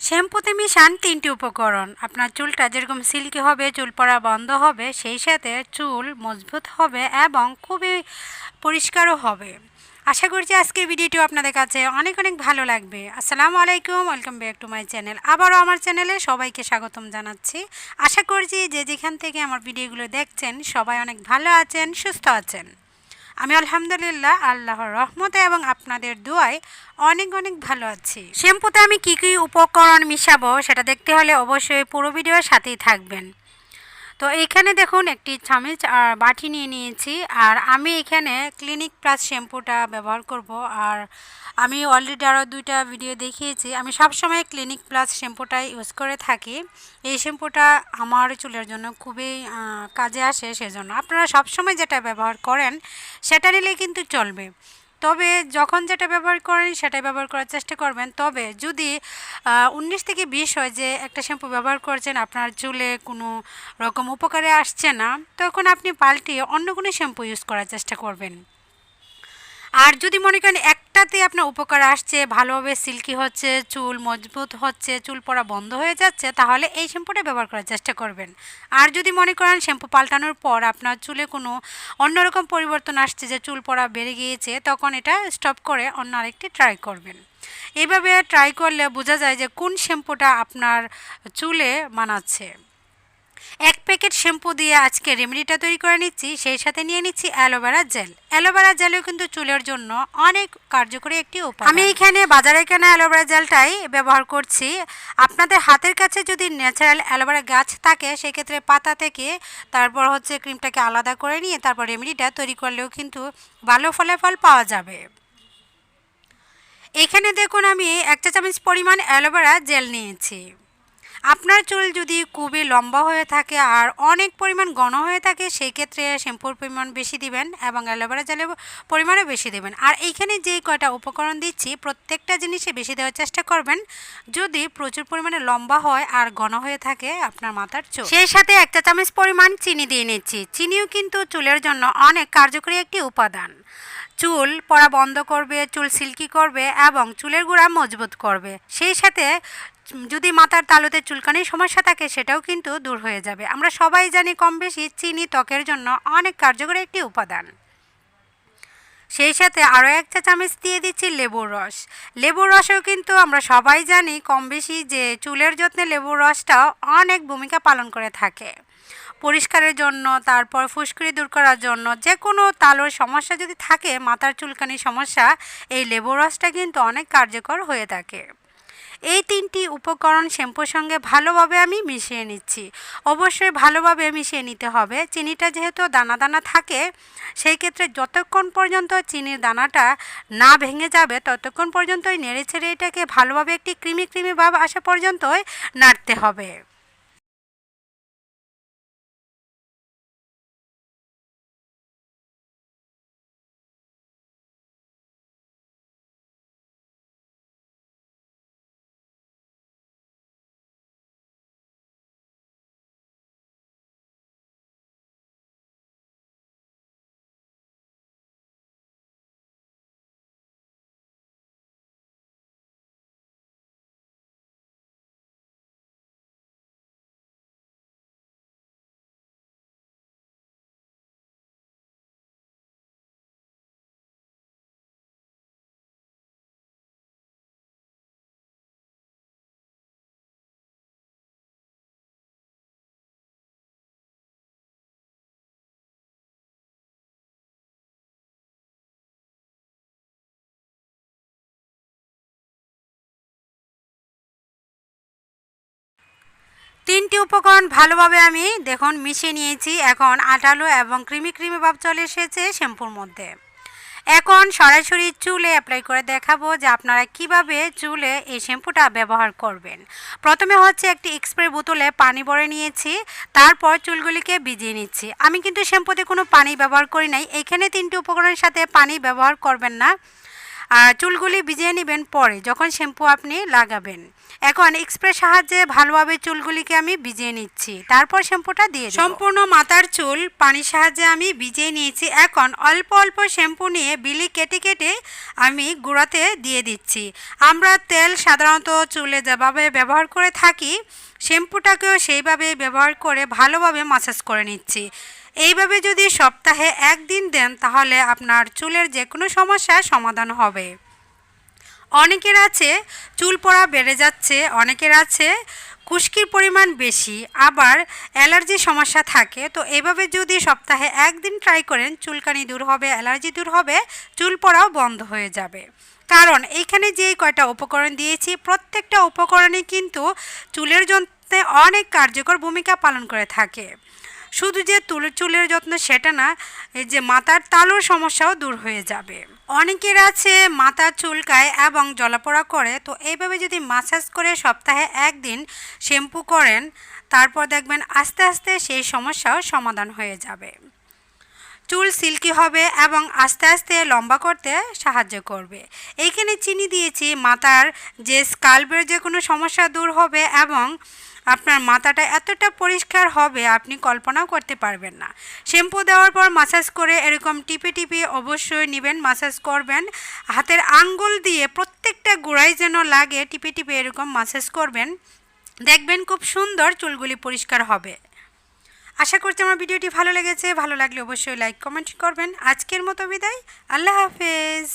শ্যাম্পুতে মিশান ৩টি উপকরণ। আপনার চুলটা যেরকম সিল্কি হবে, চুল পড়া বন্ধ হবে, সেই সাথে চুল মজবুত হবে এবং খুবই পরিষ্কারও হবে। আশা করছি আজকের ভিডিওটিও আপনাদের কাছে অনেক অনেক ভালো লাগবে। আসসালামু আলাইকুম, welcome back to my channel. আবারও আমার চ্যানেলে সবাইকে স্বাগতম জানাচ্ছি। আশা করছি যে যেখান থেকে আমার ভিডিওগুলো দেখছেন সবাই অনেক ভালো আছেন, সুস্থ আছেন। আমি আলহামদুলিল্লাহ আল্লাহর রহমতে এবং আপনাদের দোয়ায় অনেক অনেক ভালো আছি। শ্যাম্পুতে আমি কী কী উপকরণ মিশাবো সেটা দেখতে হলে অবশ্যই পুরো ভিডিওর সাথেই থাকবেন। তো এইখানে দেখুন একটি চামচ আর বাটি নিয়ে নিয়েছি, আর আমি এখানে ক্লিনিক প্লাস শ্যাম্পুটা ব্যবহার করব। আর আমি অলরেডি আরও 2টা ভিডিও দেখিয়েছি, আমি সবসময় ক্লিনিক প্লাস শ্যাম্পুটাই ইউজ করে থাকি। এই শ্যাম্পুটা আমার চুলের জন্য খুবই কাজে আসে, সেজন্য আপনারা সবসময় যেটা ব্যবহার করেন সেটা নিলে কিন্তু চলবে। তবে যখন যেটা ব্যবহার করেন সেটাই ব্যবহার করার চেষ্টা করবেন। তবে যদি 19 থেকে 20 হয় যে একটা শ্যাম্পু ব্যবহার করছেন আপনার চুলে কোনো রকম উপকারে আসছে না, তখন আপনি পাল্টিয়ে অন্য কোনো শ্যাম্পু ইউজ করার চেষ্টা করবেন। আর যদি মনে করেন একটাতে আপনার উপকার আসছে, ভালোভাবে সিল্কি হচ্ছে, চুল মজবুত হচ্ছে, চুল পড়া বন্ধ হয়ে যাচ্ছে, তাহলে এই শ্যাম্পুটা ব্যবহার করার চেষ্টা করবেন। আর যদি মনে করেন শ্যাম্পু পাল্টানোর পর আপনার চুলে কোনো অন্যরকম পরিবর্তন আসছে, যে চুল পড়া বেড়ে গিয়েছে, তখন এটা স্টপ করে অন্য আরেকটি ট্রাই করবেন। এইভাবে ট্রাই করলে বোঝা যায় যে কোন শ্যাম্পুটা আপনার চুলে মানাচ্ছে। 1 প্যাকেট শ্যাম্পু দিয়ে আজকে রেমেডিটা তৈরি করে নিচ্ছি, সেই সাথে নিয়ে নিচ্ছি অ্যালোভেরা জেল। অ্যালোভেরা জেলও কিন্তু চুলের জন্য অনেক কার্যকরী একটি উপায়। আমি এখানে বাজারে কেনা অ্যালোভেরা জেলটাই ব্যবহার করছি। আপনাদের হাতের কাছে যদি ন্যাচারাল অ্যালোভেরা গাছ থাকে, সেক্ষেত্রে পাতা থেকে তারপর হচ্ছে ক্রিমটাকে আলাদা করে নিয়ে তারপর রেমেডিটা তৈরি করলেও কিন্তু ভালো ফলাফল পাওয়া যাবে। এখানে দেখুন আমি 1 চা চামচ পরিমাণ অ্যালোভেরা জেল নিয়েছি। আপনার চুল যদি খুবই লম্বা হয়ে থাকে আর অনেক পরিমাণ ঘন হয়ে থাকে, সেই ক্ষেত্রে শ্যাম্পুর পরিমাণ বেশি দিবেন এবং অ্যালোভেরা জেলের পরিমাণও বেশি দেবেন। আর এইখানে যে কয়টা উপকরণ দিচ্ছি প্রত্যেকটা জিনিসে বেশি দেওয়ার চেষ্টা করবেন যদি প্রচুর পরিমাণে লম্বা হয় আর ঘন হয়ে থাকে আপনার মাথার চুল। সেই সাথে 1 চা চামচ পরিমাণ চিনি দিয়ে নিচ্ছি। চিনিও কিন্তু চুলের জন্য অনেক কার্যকরী একটি উপাদান। চুল পড়া বন্ধ করবে, চুল সিল্কি করবে এবং চুলের গোড়া মজবুত করবে। সেই সাথে যদি মাথার তালুতে চুলকানির সমস্যা থাকে সেটাও কিন্তু দূর হয়ে যাবে। আমরা সবাই জানি কম বেশি চিনি ত্বকের জন্য অনেক কার্যকরী একটি উপাদান। সেই সাথে আরও 1 চা চামচ দিয়ে দিচ্ছি লেবুর রস। লেবুর রসেও কিন্তু আমরা সবাই জানি কম বেশি যে চুলের যত্নে লেবুর রসটাও অনেক ভূমিকা পালন করে থাকে। পরিষ্কারের জন্য, তারপর ফুসকুড়ি দূর করার জন্য, যে কোনো তালুর সমস্যা যদি থাকে, মাথার চুলকানির সমস্যা, এই লেবুর রসটা কিন্তু অনেক কার্যকর হয়ে থাকে। এই 3টি উপকরণ শ্যাম্পুর সঙ্গে ভালোভাবে আমি মিশিয়ে নিচ্ছি। অবশ্যই ভালোভাবে মিশিয়ে নিতে হবে। চিনিটা যেহেতু দানা দানা থাকে, সেই ক্ষেত্রে যতক্ষণ পর্যন্ত চিনির দানাটা না ভেঙে যাবে ততক্ষণ পর্যন্তই নেড়ে ছেড়ে এটাকে ভালোভাবে একটি ক্রিমি ক্রিমি ভাব আসা পর্যন্তই নাড়তে হবে। তিনটি উপকরণ ভালোভাবে আমি দেখুন মিশিয়ে নিয়েছি। এখন আঠালো এবং ক্রিমি ক্রিমি ভাব চলে এসেছে শ্যাম্পুর মধ্যে। এখন সরাসরি চুলে অ্যাপ্লাই করে দেখাবো যে আপনারা কিভাবে চুলে এই শ্যাম্পুটা ব্যবহার করবেন। প্রথমে হচ্ছে একটি স্প্রে বোতলে পানি ভরে নিয়েছি, তারপর চুলগুলিকে ভিজিয়ে নিচ্ছি। আমি কিন্তু শ্যাম্পুতে কোনো পানি ব্যবহার করি নাই। এখানে 3টি উপকরণের সাথে পানি ব্যবহার করবেন না। আর চুলগুলি ভিজিয়ে নেবেন পরে যখন শ্যাম্পু আপনি লাগাবেন। এখন স্প্রের সাহায্যে ভালোভাবে চুলগুলিকে আমি ভিজিয়ে নিচ্ছি, তারপর শ্যাম্পুটা দিয়ে দেব। সম্পূর্ণ মাথার চুল পানির সাহায্যে আমি ভিজিয়ে নিয়েছি। এখন অল্প অল্প শ্যাম্পু নিয়ে বিলি কেটে কেটে আমি গুঁড়াতে দিয়ে দিচ্ছি। আমরা তেল সাধারণত চুলে যেভাবে ব্যবহার করে থাকি শ্যাম্পুটাকেও সেইভাবে ব্যবহার করে ভালোভাবে মাসাজ করে নিচ্ছি। এইভাবে যদি সপ্তাহে একদিন দেন তাহলে আপনার চুলের যে কোনো সমস্যার সমাধান হবে। অনেকের আছে চুল পড়া বেড়ে যাচ্ছে, অনেকের আছে খুশকির পরিমাণ বেশি, আবার অ্যালার্জি সমস্যা থাকে। তো এইভাবে যদি সপ্তাহে একদিন ট্রাই করেন চুলকানি দূর হবে, অ্যালার্জি দূর হবে, চুল পড়াও বন্ধ হয়ে যাবে। কারণ এইখানে যে কয়টা উপকরণ দিয়েছি প্রত্যেকটা উপকরণই কিন্তু চুলের যত্নে অনেক কার্যকর ভূমিকা পালন করে থাকে। শুধু যে চুলের যত্ন সেটা না, এই যে মাথার তালুর সমস্যাও দূর হয়ে যাবে। অনেকের আছে মাথা চুলকায় এবং জ্বলাপোড়া করে, তো এইভাবে যদি মাসাজ করে সপ্তাহে একদিন শ্যাম্পু করেন তারপর দেখবেন আস্তে আস্তে সেই সমস্যাও সমাধান হয়ে যাবে। চুল সিল্কি হবে এবং আস্তে আস্তে লম্বা করতে সাহায্য করবে। এইখানে চিনি দিয়েছি, মাথার যে স্কাল্পের যে কোনো সমস্যা দূর হবে এবং আপনার মাথাটা এতটা পরিষ্কার হবে আপনি কল্পনাও করতে পারবেন না। শ্যাম্পু দেওয়ার পর মাসাজ করে এরকম টিপে টিপে অবশ্যই নেবেন, মাসাজ করবেন। হাতের আঙ্গুল দিয়ে প্রত্যেকটা গোড়ায় যেন লাগে টিপে টিপে এরকম মাসাজ করবেন, দেখবেন খুব সুন্দর চুলগুলি পরিষ্কার হবে। আশা করছি আমার ভিডিওটি ভালো লেগেছে। ভালো লাগলে অবশ্যই লাইক কমেন্ট করবেন। আজকের মতো বিদায়, আল্লাহ হাফেজ।